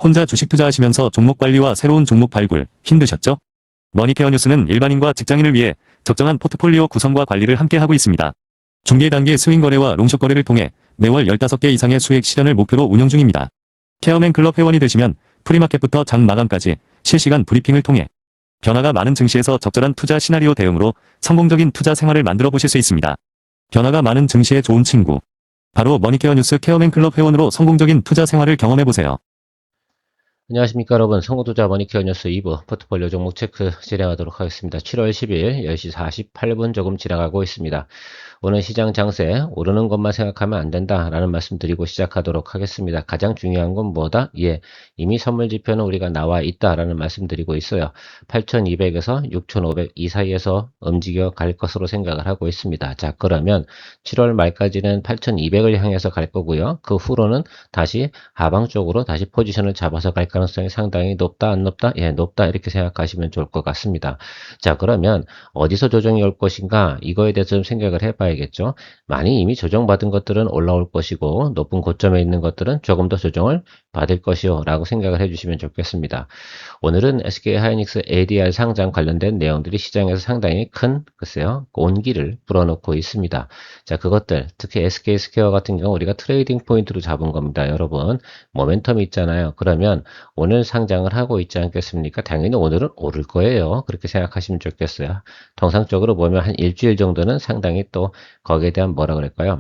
혼자 주식 투자하시면서 종목 관리와 새로운 종목 발굴 힘드셨죠? 머니케어 뉴스는 일반인과 직장인을 위해 적정한 포트폴리오 구성과 관리를 함께 하고 있습니다. 중개 단계 스윙 거래와 롱숏 거래를 통해 매월 15개 이상의 수익 실현을 목표로 운영 중입니다. 케어맨 클럽 회원이 되시면 프리마켓부터 장 마감까지 실시간 브리핑을 통해 변화가 많은 증시에서 적절한 투자 시나리오 대응으로 성공적인 투자 생활을 만들어 보실 수 있습니다. 변화가 많은 증시의 좋은 친구. 바로 머니케어 뉴스 케어맨 클럽 회원으로 성공적인 투자 생활을 경험해 보세요. 안녕하십니까 여러분, 성공투자 머니케어 뉴스 2부 포트폴리오 종목 체크 진행하도록 하겠습니다. 7월 10일 10시 48분 조금 지나가고 있습니다. 오늘 시장 장세 오르는 것만 생각하면 안 된다라는 말씀 드리고 시작하도록 하겠습니다. 가장 중요한 건 뭐다? 이미 선물 지표는 우리가 나와 있다라는 말씀 드리고 있어요. 8200에서 6500 이 사이에서 움직여 갈 것으로 생각을 하고 있습니다. 자, 그러면 7월 말까지는 8200을 향해서 갈 거고요. 그 후로는 다시 하방 쪽으로 다시 포지션을 잡아서 갈 가능성이 상당히 높다, 안 높다? 높다, 이렇게 생각하시면 좋을 것 같습니다. 자, 그러면 어디서 조정이 올 것인가? 이거에 대해서 좀 생각을 해봐야겠죠. 많이 이미 조정받은 것들은 올라올 것이고 높은 고점에 있는 것들은 조금 더 조정을 받을 것이요 라고 생각을 해주시면 좋겠습니다. 오늘은 SK하이닉스 ADR 상장 관련된 내용들이 시장에서 상당히 큰, 글쎄요, 온기를 불어넣고 있습니다. 자, 그것들, 특히 SK스퀘어 같은 경우 우리가 트레이딩 포인트로 잡은 겁니다. 여러분, 모멘텀이 있잖아요. 그러면 오늘 상장을 하고 있지 않겠습니까? 당연히 오늘은 오를 거예요. 그렇게 생각하시면 좋겠어요. 통상적으로 보면 한 일주일 정도는 상당히 또 거기에 대한 뭐라 그럴까요?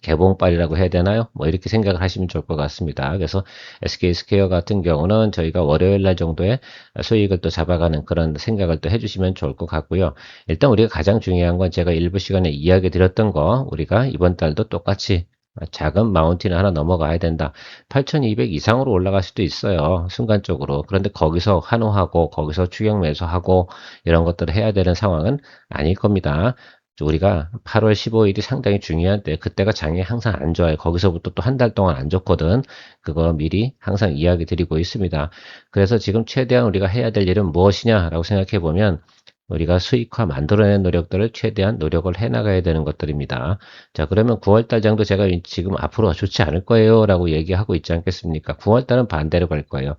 개봉빨이라고 해야 되나요? 뭐 이렇게 생각을 하시면 좋을 것 같습니다. 그래서 SK스퀘어 같은 경우는 저희가 월요일 날 정도에 수익을 또 잡아가는 그런 생각을 또 해주시면 좋을 것 같고요. 일단 우리가 가장 중요한 건 제가 일부 시간에 이야기 드렸던 거, 우리가 이번 달도 똑같이 작은 마운틴을 하나 넘어가야 된다. 8200 이상으로 올라갈 수도 있어요. 순간적으로. 그런데 거기서 환호하고 거기서 추격 매수하고 이런 것들을 해야 되는 상황은 아닐 겁니다. 우리가 8월 15일이 상당히 중요한데 그때가 장이 항상 안 좋아요. 거기서부터 또 한 달 동안 안 좋거든. 그거 미리 항상 이야기 드리고 있습니다. 그래서 지금 최대한 우리가 해야 될 일은 무엇이냐라고 생각해 보면 우리가 수익화 만들어낸 노력들을 최대한 노력을 해나가야 되는 것들입니다. 자, 그러면 9월달 정도 제가 지금 앞으로 좋지 않을 거예요 라고 얘기하고 있지 않겠습니까? 9월달은 반대로 갈 거예요.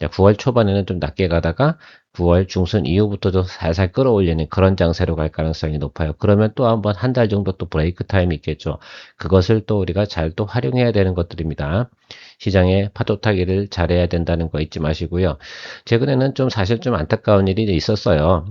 자, 9월 초반에는 좀 낮게 가다가 9월 중순 이후부터도 살살 끌어올리는 그런 장세로 갈 가능성이 높아요. 그러면 또 한번 한 달 정도 또 브레이크 타임이 있겠죠. 그것을 또 우리가 잘 또 활용해야 되는 것들입니다. 시장에 파도 타기를 잘해야 된다는 거 잊지 마시고요. 최근에는 좀 사실 좀 안타까운 일이 있었어요.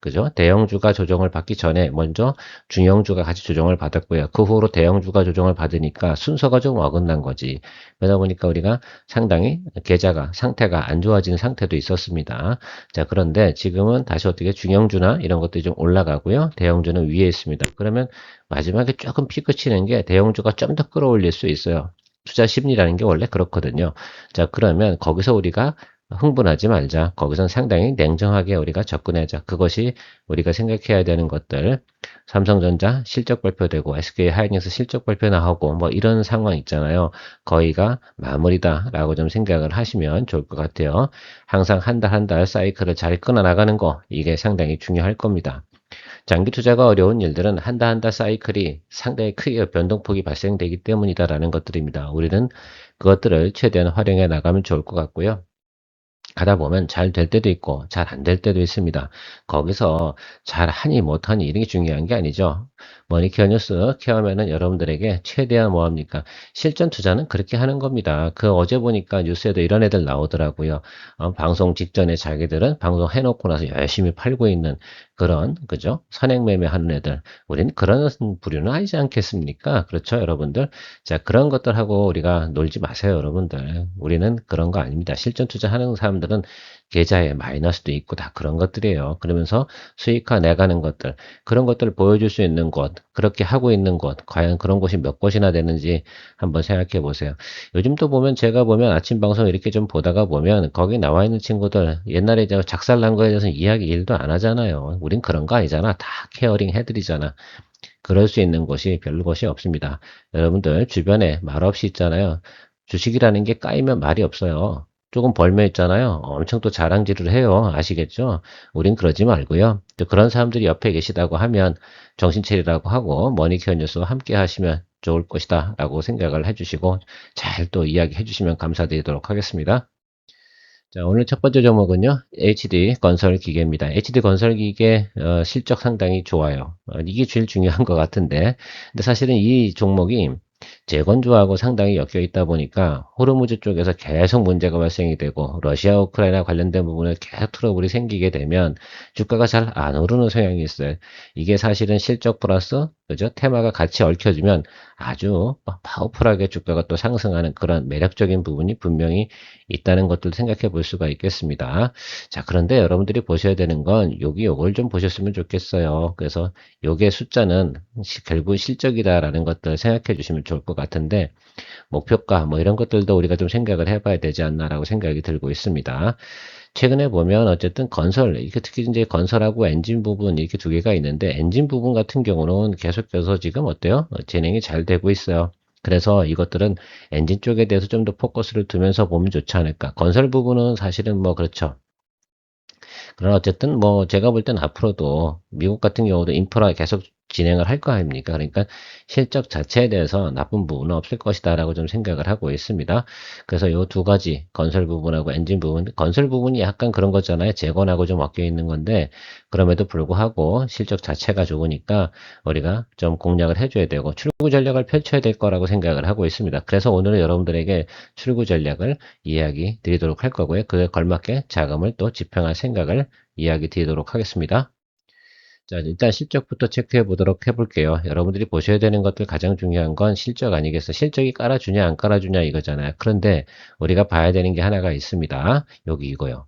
그죠? 대형주가 조정을 받기 전에 먼저 중형주가 같이 조정을 받았고요. 그 후로 대형주가 조정을 받으니까 순서가 좀 어긋난 거지. 그러다 보니까 우리가 상당히 계좌가 상태가 안 좋아지는 상태도 있었습니다. 자, 그런데 지금은 다시 어떻게 중형주나 이런 것들이 좀 올라가고요. 대형주는 위에 있습니다. 그러면 마지막에 조금 피크 치는 게 대형주가 좀 더 끌어올릴 수 있어요. 투자 심리라는 게 원래 그렇거든요. 자, 그러면 거기서 우리가 흥분하지 말자. 거기선 상당히 냉정하게 우리가 접근하자. 그것이 우리가 생각해야 되는 것들. 삼성전자 실적 발표되고 SK하이닉스 실적 발표 나오고 뭐 이런 상황 있잖아요. 거의가 마무리다라고 좀 생각을 하시면 좋을 것 같아요. 항상 한 달 한 달 사이클을 잘 끊어나가는 거 이게 상당히 중요할 겁니다. 장기 투자가 어려운 일들은 한 달 한 달 사이클이 상당히 크게 변동폭이 발생되기 때문이다라는 것들입니다. 우리는 그것들을 최대한 활용해 나가면 좋을 것 같고요. 가다 보면 잘 될 때도 있고 잘 안 될 때도 있습니다. 거기서 잘하니 못하니 이런 게 중요한 게 아니죠. 머니케어 뉴스 케어면은 여러분들에게 최대한 뭐합니까? 실전 투자는 그렇게 하는 겁니다. 그 어제 보니까 뉴스에도 이런 애들 나오더라고요. 방송 직전에 자기들은 방송 해놓고 나서 열심히 팔고 있는 그런, 그죠? 선행 매매하는 애들. 우린 그런 부류는 아니지 않겠습니까? 그렇죠, 여러분들? 자, 그런 것들하고 우리가 놀지 마세요, 여러분들. 우리는 그런 거 아닙니다. 실전 투자하는 사람들은 계좌에 마이너스도 있고 다 그런 것들이에요. 그러면서 수익화 내가는 것들, 그런 것들을 보여줄 수 있는 곳, 그렇게 하고 있는 곳, 과연 그런 곳이 몇 곳이나 되는지 한번 생각해 보세요. 요즘 또 보면 제가 보면 아침 방송 이렇게 좀 보다가 보면 거기 나와 있는 친구들 옛날에 저 작살난 거에 대해서 이야기 일도 안 하잖아요. 우린 그런 거 아니잖아. 다 케어링 해드리잖아. 그럴 수 있는 곳이 별로 곳이 없습니다. 여러분들 주변에 말 없이 있잖아요. 주식이라는 게 까이면 말이 없어요. 조금 벌면 있잖아요. 엄청 또 자랑질을 해요. 아시겠죠? 우린 그러지 말고요. 또 그런 사람들이 옆에 계시다고 하면 정신 차리라고 하고 머니케어 뉴스와 함께 하시면 좋을 것이다 라고 생각을 해주시고 잘 또 이야기해 주시면 감사드리도록 하겠습니다. 자, 오늘 첫 번째 종목은요, HD 건설 기계입니다. HD 건설 기계 실적 상당히 좋아요. 이게 제일 중요한 것 같은데, 근데 사실은 이 종목이 재건조하고 상당히 엮여 있다 보니까 호르무즈 쪽에서 계속 문제가 발생이 되고 러시아 우크라이나 관련된 부분에 계속 트러블이 생기게 되면 주가가 잘 안 오르는 성향이 있어요. 이게 사실은 실적 플러스 그죠? 테마가 같이 얽혀지면 아주 파워풀하게 주가가 또 상승하는 그런 매력적인 부분이 분명히 있다는 것들 생각해 볼 수가 있겠습니다. 자, 그런데 여러분들이 보셔야 되는 건 여기 요걸 좀 보셨으면 좋겠어요. 그래서 요게 숫자는 결국 실적이다라는 것들 생각해 주시면 좋을 것 같은데 목표가 뭐 이런 것들도 우리가 좀 생각을 해봐야 되지 않나라고 생각이 들고 있습니다. 최근에 보면 어쨌든 건설, 이게 특히 이제 건설하고 엔진 부분 이렇게 두 개가 있는데 엔진 부분 같은 경우는 계속해서 지금 어때요? 진행이 잘 되고 있어요. 그래서 이것들은 엔진 쪽에 대해서 좀 더 포커스를 두면서 보면 좋지 않을까. 건설 부분은 사실은 뭐 그렇죠. 그러나 어쨌든 뭐 제가 볼 때는 앞으로도 미국 같은 경우도 인프라 계속 진행을 할 거 아닙니까? 그러니까 실적 자체에 대해서 나쁜 부분은 없을 것이다라고 좀 생각을 하고 있습니다. 그래서 이 두 가지 건설 부분하고 엔진 부분, 건설 부분이 약간 그런 거잖아요. 재건하고 좀 엮여 있는 건데 그럼에도 불구하고 실적 자체가 좋으니까 우리가 좀 공략을 해줘야 되고 출구 전략을 펼쳐야 될 거라고 생각을 하고 있습니다. 그래서 오늘은 여러분들에게 출구 전략을 이야기 드리도록 할 거고요. 그에 걸맞게 자금을 또 집행할 생각을 이야기 드리도록 하겠습니다. 자, 일단 실적부터 체크해 보도록 해볼게요. 여러분들이 보셔야 되는 것들 가장 중요한 건 실적 아니겠어? 실적이 깔아주냐 안 깔아주냐 이거잖아요. 그런데 우리가 봐야 되는 게 하나가 있습니다. 여기 이거요.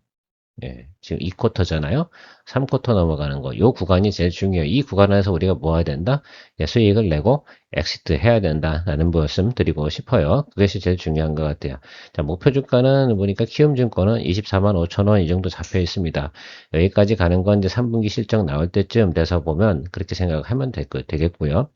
예, 지금 2쿼터잖아요. 3쿼터 넘어가는 거. 요 구간이 제일 중요해요. 이 구간에서 우리가 뭐 해야 된다? 예, 수익을 내고 엑시트 해야 된다라는 말씀 드리고 싶어요. 그것이 제일 중요한 것 같아요. 자, 목표 주가는 보니까 키움증권은 24만 5천 원 이 정도 잡혀 있습니다. 여기까지 가는 건 이제 3분기 실적 나올 때쯤 돼서 보면 그렇게 생각하면 되겠고요.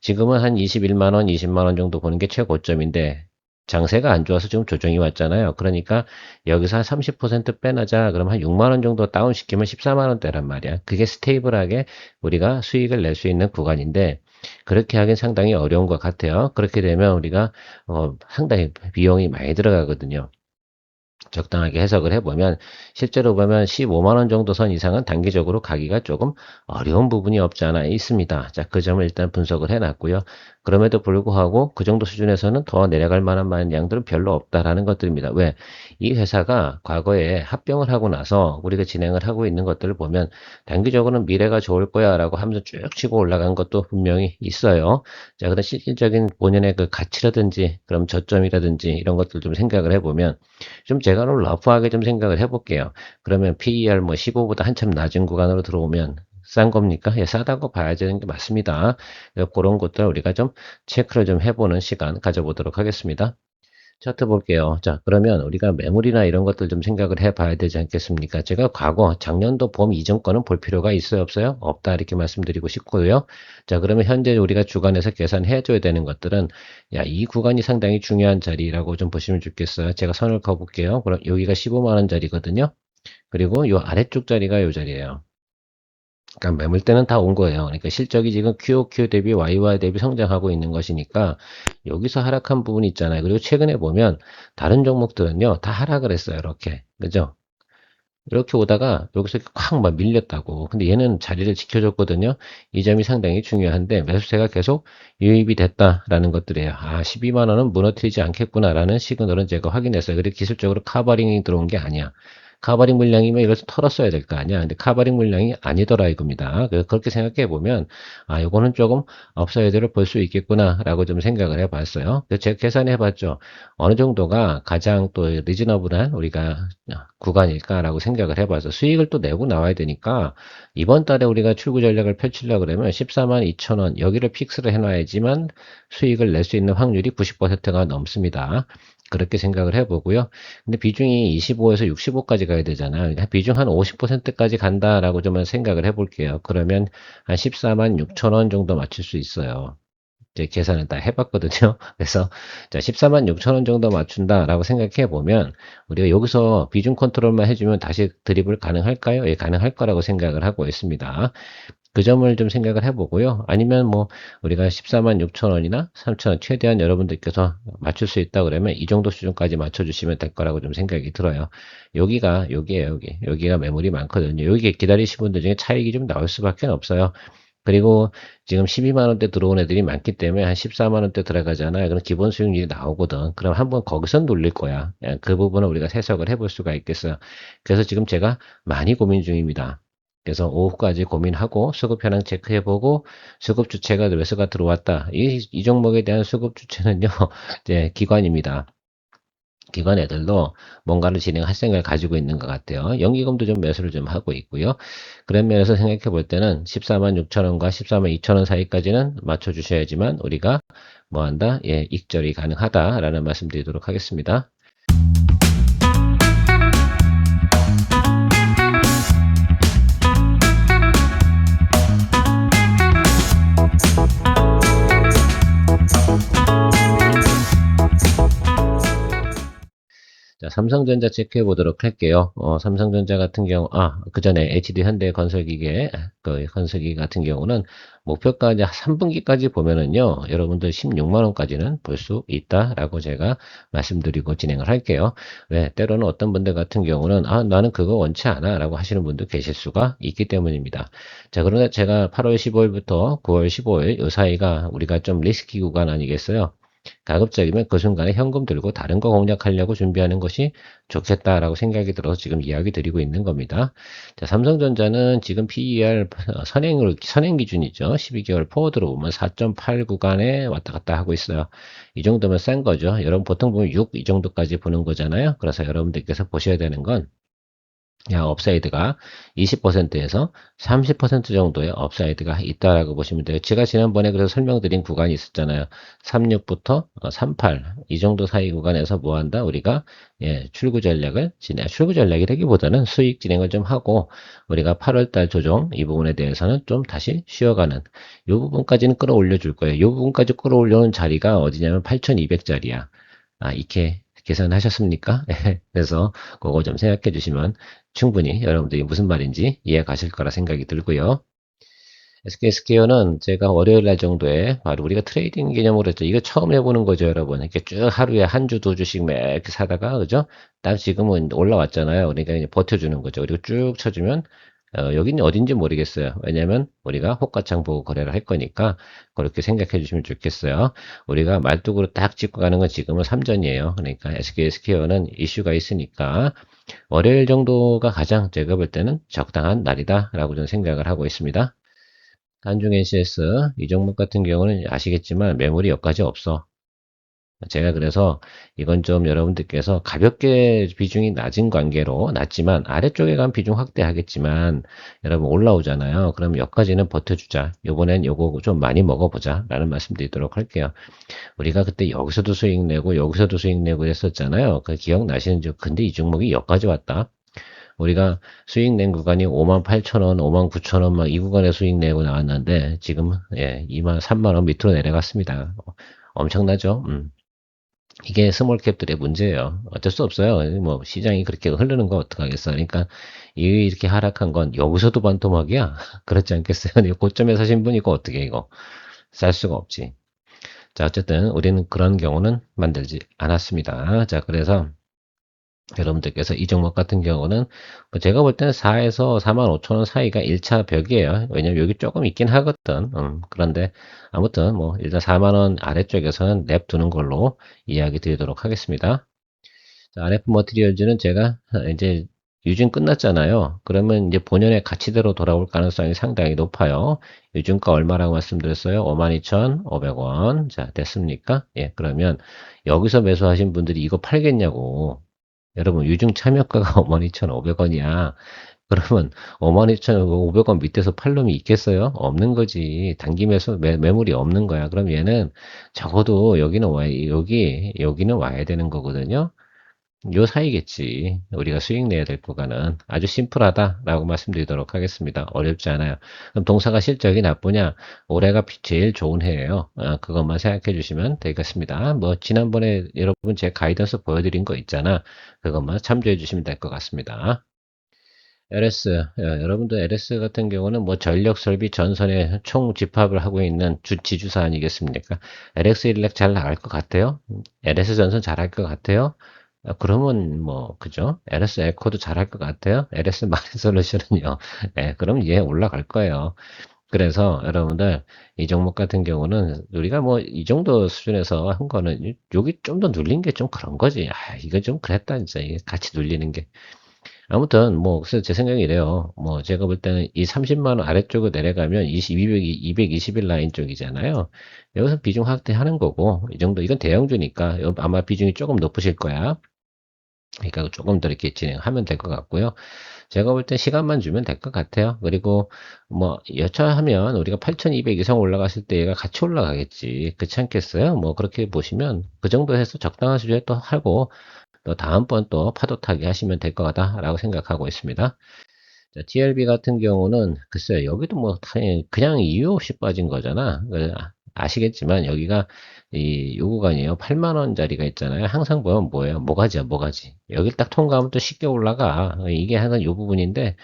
지금은 한 21만 원, 20만 원 정도 보는 게 최고점인데 장세가 안 좋아서 지금 조정이 왔잖아요. 그러니까 여기서 한 30% 빼내자. 그럼 한 6만 원 정도 다운시키면 14만 원대란 말이야. 그게 스테이블하게 우리가 수익을 낼 수 있는 구간인데 그렇게 하긴 상당히 어려운 것 같아요. 그렇게 되면 우리가 상당히 비용이 많이 들어가거든요. 적당하게 해석을 해보면 실제로 보면 15만 원 정도 선 이상은 단기적으로 가기가 조금 어려운 부분이 없지 않아 있습니다. 자, 그 점을 일단 분석을 해놨고요. 그럼에도 불구하고 그 정도 수준에서는 더 내려갈 만한 양들은 별로 없다라는 것들입니다. 왜? 이 회사가 과거에 합병을 하고 나서 우리가 진행을 하고 있는 것들을 보면 단기적으로는 미래가 좋을 거야 라고 하면서 쭉 치고 올라간 것도 분명히 있어요. 자, 그런 실질적인 본연의 그 가치라든지 그럼 저점이라든지 이런 것들 좀 생각을 해보면 좀 제가 오늘 러프하게 좀 생각을 해볼게요. 그러면 PER 뭐 15보다 한참 낮은 구간으로 들어오면 싼 겁니까? 예, 싸다고 봐야 되는 게 맞습니다. 그런 것들 우리가 좀 체크를 좀 해보는 시간 가져보도록 하겠습니다. 차트 볼게요. 자, 그러면 우리가 매물이나 이런 것들 좀 생각을 해봐야 되지 않겠습니까? 제가 과거 작년도 봄 이전 거는 볼 필요가 있어요, 없어요? 없다 이렇게 말씀드리고 싶고요. 자, 그러면 현재 우리가 주간에서 계산해줘야 되는 것들은 야, 이 구간이 상당히 중요한 자리라고 좀 보시면 좋겠어요. 제가 선을 그어볼게요. 그럼 여기가 15만 원짜리거든요. 그리고 이 아래쪽 자리가 이 자리예요. 그러니까 매물대는 다 온 거예요. 그러니까 실적이 지금 QOQ 대비 YY 대비 성장하고 있는 것이니까 여기서 하락한 부분이 있잖아요. 그리고 최근에 보면 다른 종목들은요 다 하락을 했어요. 이렇게 그죠? 이렇게 오다가 여기서 콱 막 밀렸다고. 근데 얘는 자리를 지켜줬거든요. 이 점이 상당히 중요한데 매수세가 계속 유입이 됐다라는 것들이에요. 아, 12만 원은 무너뜨리지 않겠구나라는 시그널은 제가 확인했어요. 그리고 기술적으로 카버링이 들어온 게 아니야. 카버링 물량이면 이걸 털었어야 될 거 아니야. 근데 카버링 물량이 아니더라 이겁니다. 그래서 그렇게 생각해 보면 아, 요거는 조금 업사이드를 볼 수 있겠구나라고 좀 생각을 해봤어요. 그래서 제가 계산해 봤죠. 어느 정도가 가장 또 리즈너블한 우리가 구간일까라고 생각을 해봐서 수익을 또 내고 나와야 되니까 이번 달에 우리가 출구 전략을 펼치려고 그러면 14만 2천 원 여기를 픽스를 해놔야지만 수익을 낼 수 있는 확률이 90%가 넘습니다. 그렇게 생각을 해보고요. 근데 비중이 25에서 65까지 가야 되잖아요. 그러니까 비중 한 50%까지 간다라고 좀 생각을 해볼게요. 그러면 한 14만 6천 원 정도 맞출 수 있어요. 이제 계산을 다 해봤거든요. 그래서 자 14만 6천 원 정도 맞춘다라고 생각해 보면 우리가 여기서 비중 컨트롤만 해주면 다시 드리블 가능할까요? 예, 가능할 거라고 생각을 하고 있습니다. 그 점을 좀 생각을 해보고요. 아니면 뭐 우리가 14만 6천 원이나 3천 원 최대한 여러분들께서 맞출 수 있다 그러면 이 정도 수준까지 맞춰주시면 될 거라고 좀 생각이 들어요. 여기에요, 여기가 매물이 많거든요. 여기 기다리시는 분들 중에 차익이 좀 나올 수밖에 없어요. 그리고 지금 12만 원대 들어온 애들이 많기 때문에 한 14만 원대 들어가잖아요. 그럼 기본 수익률이 나오거든. 그럼 한번 거기서 놀릴 거야. 예, 그 부분은 우리가 해석을 해볼 수가 있겠어요. 그래서 지금 제가 많이 고민 중입니다. 그래서 오후까지 고민하고 수급 현황 체크해보고 수급 주체가 매수가 들어왔다. 이 종목에 대한 수급 주체는요, 이제 기관입니다. 기관 애들도 뭔가를 진행할 생각을 가지고 있는 것 같아요. 연기금도 좀 매수를 좀 하고 있고요. 그런 면에서 생각해 볼 때는 14만 6천 원과 14만 2천 원 사이까지는 맞춰 주셔야지만 우리가 뭐 한다? 예, 익절이 가능하다라는 말씀 드리도록 하겠습니다. 자, 삼성전자 체크해 보도록 할게요. 삼성전자 같은 경우, 그 전에 HD 현대 건설기계, 그 건설기 같은 경우는 목표가지 3분기까지 보면은요, 여러분들 16만원까지는 볼 수 있다라고 제가 말씀드리고 진행을 할게요. 왜? 때로는 어떤 분들 같은 경우는, 나는 그거 원치 않아 라고 하시는 분도 계실 수가 있기 때문입니다. 자, 그런데 제가 8월 15일부터 9월 15일 이 사이가 우리가 좀 리스키 구간 아니겠어요? 가급적이면 그 순간에 현금 들고 다른 거 공략하려고 준비하는 것이 좋겠다라고 생각이 들어서 지금 이야기 드리고 있는 겁니다. 자, 삼성전자는 지금 PER 선행 기준이죠. 12개월 포워드로 보면 4.8 구간에 왔다 갔다 하고 있어요. 이 정도면 싼 거죠. 여러분 보통 보면 6 이 정도까지 보는 거잖아요. 그래서 여러분들께서 보셔야 되는 건 업사이드가 20%에서 30% 정도의 업사이드가 있다라고 보시면 돼요. 제가 지난번에 그래서 설명드린 구간이 있었잖아요. 36부터 38 이 정도 사이 구간에서 뭐 한다? 우리가 출구 전략을 출구 전략이라기보다는 수익 진행을 좀 하고 우리가 8월달 조정 이 부분에 대해서는 좀 다시 쉬어가는 이 부분까지는 끌어올려 줄 거예요. 이 부분까지 끌어올려는 자리가 어디냐면 8,200짜리야. 이렇게 계산하셨습니까? 그래서 그거 좀 생각해 주시면 충분히 여러분들이 무슨 말인지 이해 가실 거라 생각이 들고요. SK스퀘어는 제가 월요일 날 정도에 바로 우리가 트레이딩 개념으로 했죠. 이거 처음 해보는 거죠, 여러분. 이렇게 쭉 하루에 한 주, 두 주씩 매 이렇게 사다가, 그죠? 딱 지금은 올라왔잖아요. 그러니까 이제 버텨주는 거죠. 그리고 쭉 쳐주면, 여기는 어딘지 모르겠어요. 왜냐면 우리가 호가창 보고 거래를 할 거니까 그렇게 생각해 주시면 좋겠어요. 우리가 말뚝으로 딱 짚고 가는 건 지금은 3전이에요. 그러니까 SK스퀘어는 이슈가 있으니까 월요일 정도가 가장 제가 볼 때는 적당한 날이다라고 저는 생각을 하고 있습니다. 한중 NCS 이 종목 같은 경우는 아시겠지만 매물이 여기까지 없어. 제가 그래서 이건 좀 여러분들께서 가볍게 비중이 낮은 관계로 낮지만 아래쪽에 간 비중 확대하겠지만 여러분 올라오잖아요. 그럼 여기까지는 버텨주자. 요번엔 요거 좀 많이 먹어보자 라는 말씀 드리도록 할게요. 우리가 그때 여기서도 수익 내고 여기서도 수익 내고 했었잖아요. 그 기억나시는지. 근데 이 종목이 여기까지 왔다. 우리가 수익 낸 구간이 58,000원, 59,000원 막 이 구간에 수익 내고 나왔는데 지금 2만 3만원 밑으로 내려갔습니다. 엄청나죠? 이게 스몰캡들의 문제예요. 어쩔 수 없어요. 뭐 시장이 그렇게 흐르는 거 어떡하겠어. 그러니까 이렇게 하락한 건 여기서도 반토막이야. 그렇지 않겠어요? 고점에 사신 분 이거 어떻게 이거 쌀 수가 없지. 자, 어쨌든 우리는 그런 경우는 만들지 않았습니다. 자, 그래서 여러분들께서 이 종목 같은 경우는 뭐 제가 볼 때는 4에서 45,000원 사이가 1차 벽이에요. 왜냐면 여기 조금 있긴 하거든. 그런데 아무튼 뭐 일단 4만원 아래쪽에서는 랩 두는 걸로 이야기 드리도록 하겠습니다. 자, RF 머티리얼즈는 제가 이제 유증 끝났잖아요. 그러면 이제 본연의 가치대로 돌아올 가능성이 상당히 높아요. 유증가 얼마라고 말씀드렸어요? 52,500원. 자, 됐습니까? 예, 그러면 여기서 매수하신 분들이 이거 팔겠냐고. 여러분 유증 참여가가 52,500원이야. 그러면 52,500원 밑에서 팔 놈이 있겠어요? 없는 거지. 단기 매수 매물이 없는 거야. 그럼 얘는 적어도 여기는 와야 되는 거거든요. 요 사이겠지. 우리가 수익 내야 될 구간은 아주 심플하다라고 말씀드리도록 하겠습니다. 어렵지 않아요. 그럼 동사가 실적이 나쁘냐? 올해가 제일 좋은 해예요. 그것만 생각해 주시면 되겠습니다. 뭐 지난번에 여러분 제 가이던스 보여드린 거 있잖아. 그것만 참조해 주시면 될 것 같습니다. LS, 여러분들 LS 같은 경우는 뭐 전력 설비 전선에 총 집합을 하고 있는 지주사 아니겠습니까? LX 일렉 잘 나갈 것 같아요? LS 전선 잘할 것 같아요? 그러면 뭐, 그죠? LS 에코도 잘할 것 같아요? LS 마린 솔루션은요. 예, 그럼 얘 올라갈 거예요. 그래서 여러분들 이 종목 같은 경우는 우리가 뭐 이 정도 수준에서 한 거는 여기 좀 더 눌린 게 좀 그런 거지. 아, 이거 좀 그랬다 진짜. 이게 같이 눌리는 게. 아무튼 뭐 그래서 제 생각이 이래요. 뭐 제가 볼 때는 이 30만 원 아래쪽으로 내려가면 220일 라인 쪽이잖아요. 여기서 비중 확대하는 거고 이 정도 이건 대형주니까 아마 비중이 조금 높으실 거야. 그러니까 조금 더 이렇게 진행하면 될 것 같고요. 제가 볼 땐 시간만 주면 될 것 같아요. 그리고 뭐 여차하면 우리가 8,200 이상 올라갔을 때 얘가 같이 올라가겠지. 그렇지 않겠어요? 뭐 그렇게 보시면 그 정도 해서 적당한 수준에 또 하고 또 다음번 또 파도 타기 하시면 될 것 같다라고 생각하고 있습니다. 자, TLB 같은 경우는 글쎄요, 여기도 뭐 그냥 이유 없이 빠진 거잖아. 아시겠지만 여기가 이 요 구간이에요. 8만 원짜리가 있잖아요. 항상 보면 뭐예요? 모가지야, 모가지. 여기 딱 통과하면 또 쉽게 올라가. 이게 항상 요 부분인데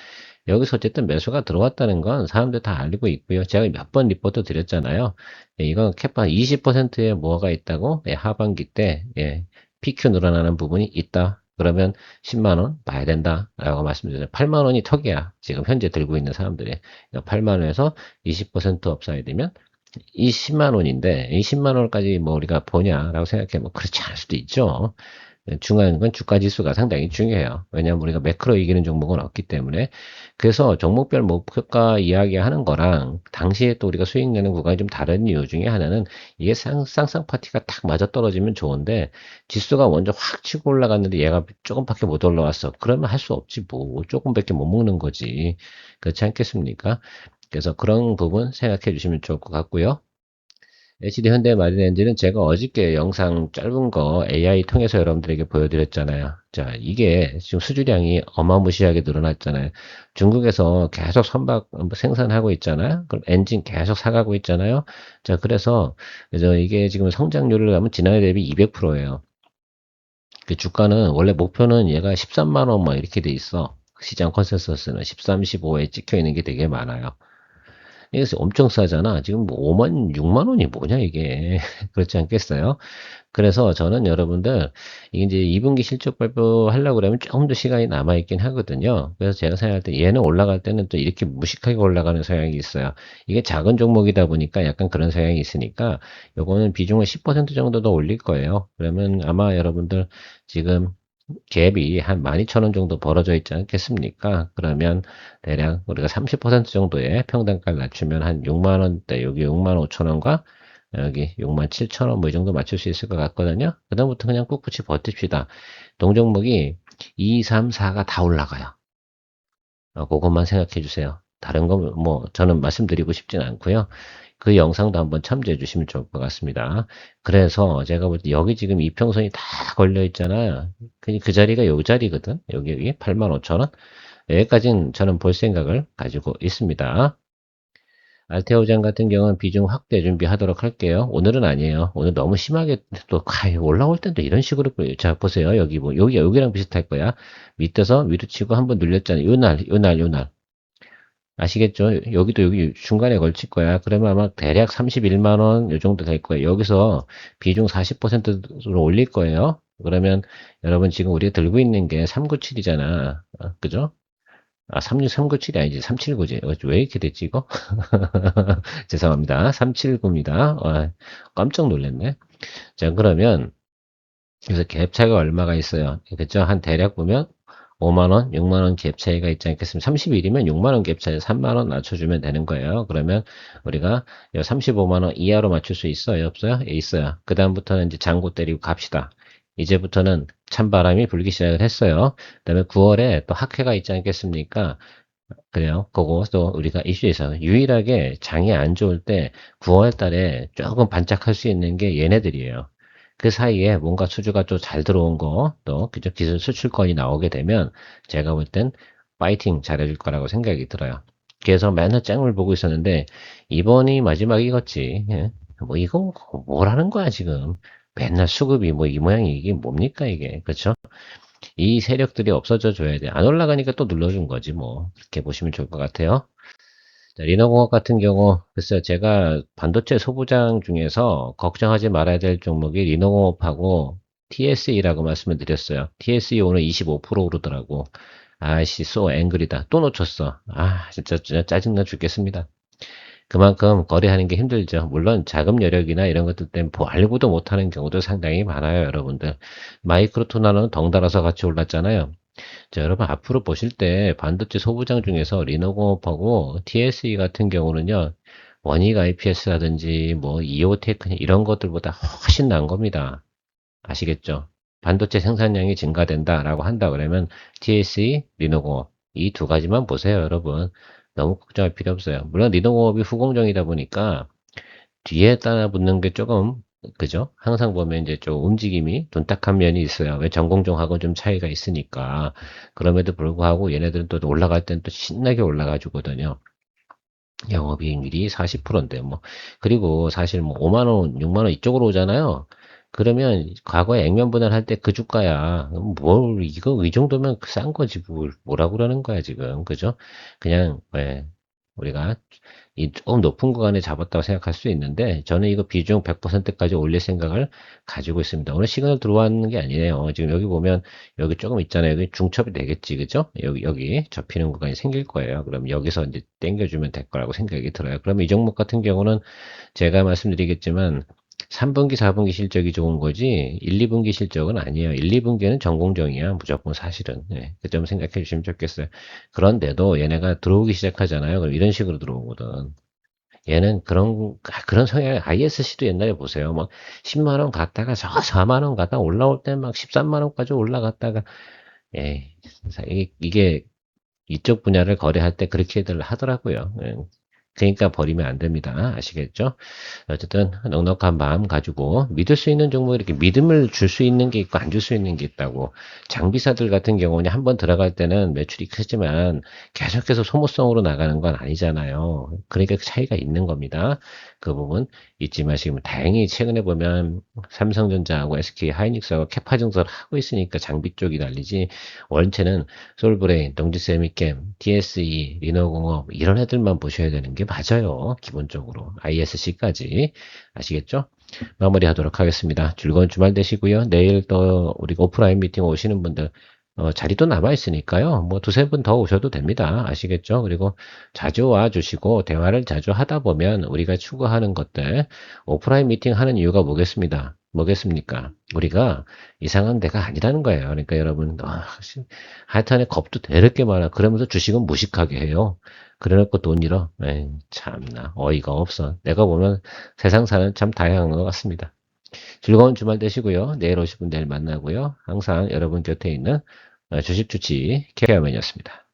여기서 어쨌든 매수가 들어왔다는 건 사람들 다 알고 있고요. 제가 몇 번 리포트 드렸잖아요. 예, 이건 캐파 20%의 뭐가 있다고? 예, 하반기 때 예, PQ 늘어나는 부분이 있다. 그러면 10만 원 봐야 된다. 라고 말씀드렸죠. 8만 원이 턱이야. 지금 현재 들고 있는 사람들이. 8만 원에서 20% 업사이드면 이 10만 원인데 이 10만 원까지 뭐 우리가 보냐라고 생각해 뭐 그렇지 않을 수도 있죠. 중요한 건 주가 지수가 상당히 중요해요. 왜냐하면 우리가 매크로 이기는 종목은 없기 때문에. 그래서 종목별 목표가 이야기하는 거랑 당시에 또 우리가 수익 내는 구간이 좀 다른 이유 중에 하나는 이게 쌍쌍 파티가 탁 맞아 떨어지면 좋은데 지수가 먼저 확 치고 올라갔는데 얘가 조금밖에 못 올라왔어. 그러면 할 수 없지 뭐. 조금밖에 못 먹는 거지. 그렇지 않겠습니까? 그래서 그런 부분 생각해 주시면 좋을 것 같고요. HD 현대 마린엔진은 제가 어저께 영상 짧은 거 AI 통해서 여러분들에게 보여드렸잖아요. 자, 이게 지금 수주량이 어마무시하게 늘어났잖아요. 중국에서 계속 선박 생산하고 있잖아요. 그럼 엔진 계속 사가고 있잖아요. 자, 그래서 이게 지금 성장률을 하면 지난해 대비 200%예요. 그 주가는 원래 목표는 얘가 13만 원 뭐 이렇게 돼 있어. 시장 컨센서스는 13, 15에 찍혀 있는 게 되게 많아요. 이게 엄청 싸잖아. 지금 뭐 5만, 6만 원이 뭐냐, 이게. 그렇지 않겠어요? 그래서 저는 여러분들, 이게 이제 2분기 실적 발표 하려고 그러면 조금 더 시간이 남아있긴 하거든요. 그래서 제가 생각할 때 얘는 올라갈 때는 또 이렇게 무식하게 올라가는 성향이 있어요. 이게 작은 종목이다 보니까 약간 그런 성향이 있으니까 요거는 비중을 10% 정도 더 올릴 거예요. 그러면 아마 여러분들 지금 갭이 한 12,000원 정도 벌어져 있지 않겠습니까? 그러면 대략 우리가 30% 정도의 평단가를 낮추면 한 6만 원대, 여기 6만 5천 원과 여기 6만 7천 원 뭐 이 정도 맞출 수 있을 것 같거든요. 그다음부터 그냥 꿋꿋이 버팁시다. 동종목이 2, 3, 4가 다 올라가요. 그것만 생각해 주세요. 다른 건 뭐 저는 말씀드리고 싶진 않고요. 그 영상도 한번 참조해 주시면 좋을 것 같습니다. 그래서 제가 볼 때 여기 지금 이평선이 다 걸려 있잖아요. 그 자리가 요 자리거든. 여기 8만 5천 원. 여기까지는 저는 볼 생각을 가지고 있습니다. 알테오장 같은 경우는 비중 확대 준비하도록 할게요. 오늘은 아니에요. 오늘 너무 심하게 또 올라올 땐 또 이런 식으로 자 보세요. 여기 뭐 여기랑 비슷할 거야. 밑에서 위로 치고 한번 눌렸잖아요. 요날 아시겠죠? 여기도 여기 중간에 걸칠 거야. 그러면 아마 대략 31만 원 요 정도 될 거예요. 여기서 비중 40%로 올릴 거예요. 그러면 여러분 지금 우리가 들고 있는 게 397이잖아. 그죠? 아, 36397이 아니지. 379지. 왜 이렇게 됐지, 이거? 죄송합니다. 379입니다. 깜짝 놀랐네. 자, 그러면, 그래서 갭 차이가 얼마가 있어요? 그죠? 한 대략 보면, 5만원, 6만원 갭 차이가 있지 않겠습니까? 30일이면 6만원 갭 차이 3만원 낮춰주면 되는 거예요. 그러면 우리가 35만원 이하로 맞출 수 있어요? 없어요? 예, 있어요. 그다음부터는 이제 장고 때리고 갑시다. 이제부터는 찬바람이 불기 시작을 했어요. 그 다음에 9월에 또 학회가 있지 않겠습니까? 그래요. 그것도 우리가 이슈에서 유일하게 장이 안 좋을 때 9월 달에 조금 반짝할 수 있는 게 얘네들이에요. 그 사이에 뭔가 수주가 좀 잘 들어온 거, 또 그저 기술 수출권이 나오게 되면 제가 볼 땐 파이팅 잘해줄 거라고 생각이 들어요. 그래서 맨날 짱을 보고 있었는데 이번이 마지막이겠지. 예? 뭐 이거 뭐라는 거야 지금. 맨날 수급이 뭐 이 모양이 이게 뭡니까 이게. 그렇죠? 이 세력들이 없어져 줘야 돼. 안 올라가니까 또 눌러준 거지 뭐. 그렇게 보시면 좋을 것 같아요. 자, 리너공업 같은 경우, 글쎄요, 제가 반도체 소부장 중에서 걱정하지 말아야 될 종목이 리너공업하고 TSE라고 말씀을 드렸어요. TSE 오늘 25% 오르더라고. 아이씨, 소 앵글이다. 또 놓쳤어. 아, 진짜 짜증나 죽겠습니다. 그만큼 거래하는 게 힘들죠. 물론 자금 여력이나 이런 것들 때문에 알고도 못하는 경우도 상당히 많아요, 여러분들. 마이크로토나는 덩달아서 같이 올랐잖아요. 자, 여러분 앞으로 보실 때 반도체 소부장 중에서 리노공업하고 TSE 같은 경우는요, 원익 IPS라든지 뭐 이오테크 이런 것들보다 훨씬 나은 겁니다. 아시겠죠? 반도체 생산량이 증가된다라고 한다 그러면 TSE, 리노공업 이 두 가지만 보세요, 여러분. 너무 걱정할 필요 없어요. 물론 리노공업이 후공정이다 보니까 뒤에 따라 붙는 게 조금 그죠? 항상 보면 이제 좀 움직임이 둔탁한 면이 있어요. 왜 전공정하고 좀 차이가 있으니까. 그럼에도 불구하고 얘네들은 또 올라갈 땐 또 신나게 올라가 주거든요. 영업이익률이 40%인데 뭐. 그리고 사실 뭐 5만 원, 6만 원 이쪽으로 오잖아요. 그러면 과거에 액면 분할할 때 그 주가야. 뭘 이거 이 정도면 싼 거지 뭐라 그러는 거야 지금. 그죠? 그냥 왜 우리가 이 조금 높은 구간에 잡았다고 생각할 수 있는데 저는 이거 비중 100%까지 올릴 생각을 가지고 있습니다. 오늘 시그널 들어왔는 게 아니에요. 지금 여기 보면 여기 조금 있잖아요. 여기 중첩이 되겠지, 그죠? 여기 접히는 구간이 생길 거예요. 그럼 여기서 이제 당겨주면 될 거라고 생각이 들어요. 그러면 이 종목 같은 경우는 제가 말씀드리겠지만 3분기, 4분기 실적이 좋은 거지 1, 2분기 실적은 아니에요. 1, 2분기는 전공정이야. 무조건 사실은. 네, 그 점 생각해 주시면 좋겠어요. 그런데도 얘네가 들어오기 시작하잖아요. 그럼 이런 식으로 들어오거든. 얘는 그런 성향, ISC도 옛날에 보세요. 막 10만 원 갔다가 저 4만 원 갔다가 올라올 때 막 13만 원까지 올라갔다가, 예, 이게 이쪽 분야를 거래할 때 그렇게들 하더라고요. 예. 그러니까 버리면 안 됩니다. 아시겠죠? 어쨌든 넉넉한 마음 가지고 믿을 수 있는 종목 이렇게 믿음을 줄 수 있는 게 있고 안 줄 수 있는 게 있다고. 장비사들 같은 경우는 한번 들어갈 때는 매출이 크지만 계속해서 소모성으로 나가는 건 아니잖아요. 그러니까 그 차이가 있는 겁니다. 그 부분 잊지 마시고 다행히 최근에 보면 삼성전자하고 SK 하이닉스하고 캐파 증설을 하고 있으니까 장비 쪽이 달리지 원체는 솔브레인, 동지세미캠, DSE, 리너공업 이런 애들만 보셔야 되는 게 맞아요. 기본적으로 ISC까지 아시겠죠? 마무리하도록 하겠습니다. 즐거운 주말 되시고요. 내일 또 우리가 오프라인 미팅 오시는 분들 자리도 남아 있으니까요. 뭐 두세 분 더 오셔도 됩니다. 아시겠죠? 그리고 자주 와 주시고 대화를 자주 하다 보면 우리가 추구하는 것들 오프라인 미팅 하는 이유가 뭐겠습니까? 우리가 이상한 데가 아니라는 거예요. 그러니까 여러분, 하여튼에 겁도 더럽게 많아. 그러면서 주식은 무식하게 해요. 그래놓고 돈 잃어. 에이, 참나, 어이가 없어. 내가 보면 세상 사는 참 다양한 것 같습니다. 즐거운 주말 되시고요. 내일 오실 분 내일 만나고요. 항상 여러분 곁에 있는 주식 주치 케어맨이었습니다.